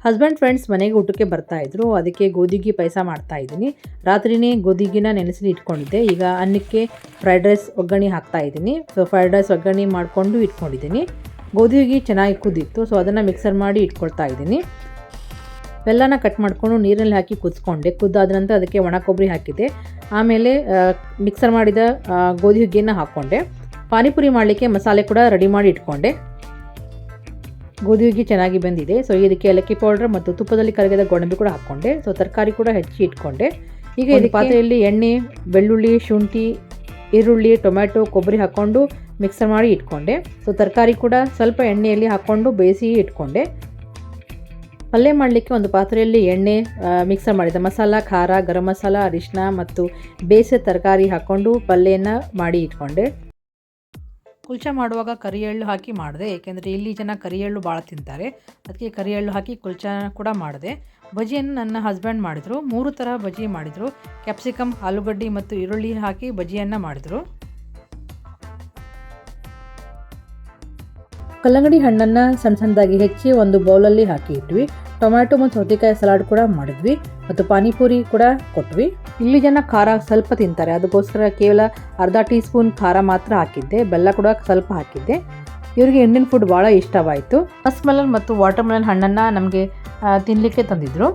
Husband friends ಮನೆಗೆ ಊಟಕ್ಕೆ ಬರ್ತಾಯಿದ್ರು. ಅದಕ್ಕೆ ಗೋಧಿಗೆ ಪಾಯಸ ಮಾಡ್ತಾಯಿದ್ದೀನಿ. ರಾತ್ರಿಯೇ ಗೋಧಿಗಿನ ನೆನೆಸಿ ಇಟ್ಕೊಂಡಿದ್ದೆ. ಈಗ ಅನ್ನಕ್ಕೆ ಫ್ರೈಡ್ ರೈಸ್ ಒಗ್ಗರಣೆ ಹಾಕ್ತಾಯಿದ್ದೀನಿ. ಸೊ ಫ್ರೈಡ್ ರೈಸ್ ಒಗ್ಗರಣೆ ಮಾಡಿಕೊಂಡು ಇಟ್ಕೊಂಡಿದ್ದೀನಿ. ಗೋಧಿಗೆ ಚೆನ್ನಾಗಿ ಕುದ್ದಿತ್ತು. ಸೊ ಅದನ್ನು ಮಿಕ್ಸರ್ ಮಾಡಿ ಇಟ್ಕೊಳ್ತಾ ಇದ್ದೀನಿ. ಬೆಲ್ಲನ ಕಟ್ ಮಾಡಿಕೊಂಡು ನೀರಲ್ಲಿ ಹಾಕಿ ಕುದಿಸ್ಕೊಂಡೆ. ಕುದ್ದಾದ ನಂತರ ಅದಕ್ಕೆ ಒಣ ಕೊಬ್ಬರಿ ಹಾಕಿದೆ. ಆಮೇಲೆ ಮಿಕ್ಸರ್ ಮಾಡಿದ ಗೋಧಿ ಹುಗ್ಗಿಯನ್ನು ಹಾಕ್ಕೊಂಡೆ. ಪಾನಿಪುರಿ ಮಾಡಲಿಕ್ಕೆ ಮಸಾಲೆ ಕೂಡ ರೆಡಿ ಮಾಡಿ ಇಟ್ಕೊಂಡೆ. ಗೋಧಿ ಹುಗ್ಗಿ ಚೆನ್ನಾಗಿ ಬೆಂದಿದೆ. ಸೊ ಇದಕ್ಕೆ ಏಲಕ್ಕಿ ಪೌಡರ್ ಮತ್ತು ತುಪ್ಪದಲ್ಲಿ ಕರಗಿದ ಗೋಡಂಬಿ ಕೂಡ ಹಾಕ್ಕೊಂಡೆ. ಸೊ ತರಕಾರಿ ಕೂಡ ಹೆಚ್ಚಿ ಇಟ್ಕೊಂಡೆ. ಈಗ ಈ ಪಾತ್ರೆಯಲ್ಲಿ ಎಣ್ಣೆ, ಬೆಳ್ಳುಳ್ಳಿ, ಶುಂಠಿ, ಈರುಳ್ಳಿ, ಟೊಮ್ಯಾಟೊ, ಕೊಬ್ಬರಿ ಹಾಕ್ಕೊಂಡು ಮಿಕ್ಸರ್ ಮಾಡಿ ಇಟ್ಕೊಂಡೆ. ಸೊ ತರಕಾರಿ ಕೂಡ ಸ್ವಲ್ಪ ಎಣ್ಣೆಯಲ್ಲಿ ಹಾಕ್ಕೊಂಡು ಬೇಯಿಸಿ ಇಟ್ಕೊಂಡೆ. ಪಲ್ಯ ಮಾಡಲಿಕ್ಕೆ ಒಂದು ಪಾತ್ರೆಯಲ್ಲಿ ಎಣ್ಣೆ, ಮಿಕ್ಸರ್ ಮಾಡಿದ ಮಸಾಲ, ಖಾರ, ಗರಂ ಮಸಾಲ, ಅರಿಶಿನ ಮತ್ತು ಬೇಯಿಸಿದ ತರಕಾರಿ ಹಾಕ್ಕೊಂಡು ಪಲ್ಯನ ಮಾಡಿ ಇಟ್ಕೊಂಡೆ. ಕುಲ್ಚಾ ಮಾಡುವಾಗ ಕರಿ ಎಳ್ಳು ಹಾಕಿ ಮಾಡಿದೆ. ಏಕೆಂದರೆ ಇಲ್ಲಿ ಜನ ಕರಿ ಎಳ್ಳು ಭಾಳ ತಿಂತಾರೆ. ಅದಕ್ಕೆ ಕರಿ ಎಳ್ಳು ಹಾಕಿ ಕುಲ್ಚಾ ಕೂಡ ಮಾಡಿದೆ. ಬಜ್ಜಿಯನ್ನು ನನ್ನ ಹಸ್ಬೆಂಡ್ ಮಾಡಿದರು. 3 ಥರ ಬಜ್ಜಿ ಮಾಡಿದರು. ಕ್ಯಾಪ್ಸಿಕಮ್, ಆಲೂಗಡ್ಡೆ ಮತ್ತು ಈರುಳ್ಳಿ ಹಾಕಿ ಬಜ್ಜಿಯನ್ನು ಮಾಡಿದರು. ಕಲ್ಲಂಗಡಿ ಹಣ್ಣನ್ನು ಸಣ್ಣ ಸಣ್ಣದಾಗಿ ಹೆಚ್ಚಿ ಒಂದು ಬೌಲಲ್ಲಿ ಹಾಕಿ ಇಟ್ವಿ. ಟೊಮ್ಯಾಟೊ ಮತ್ತು ಸೌತೆಕಾಯಿ ಸಲಾಡ್ ಕೂಡ ಮಾಡಿದ್ವಿ ಮತ್ತು ಪಾನಿಪುರಿ ಕೂಡ ಕೊಟ್ವಿ. ಇಲ್ಲಿ ಜನ ಖಾರ ಸ್ವಲ್ಪ ತಿಂತಾರೆ, ಅದಕ್ಕೋಸ್ಕರ ಕೇವಲ ಅರ್ಧ ಟೀ ಸ್ಪೂನ್ ಖಾರ ಮಾತ್ರ ಹಾಕಿದ್ದೆ. ಬೆಲ್ಲ ಕೂಡ ಸ್ವಲ್ಪ ಹಾಕಿದ್ದೆ. ಇವರಿಗೆ ಇಂಡಿಯನ್ ಫುಡ್ ಭಾಳ ಇಷ್ಟವಾಯಿತು. ಮಸ್ಕ್ ಮೆಲನ್ ಮತ್ತು ವಾಟರ್ ಮೆಲನ್ ಹಣ್ಣನ್ನು ನಮಗೆ ತಿನ್ನಲಿಕ್ಕೆ ತಂದಿದ್ದರು.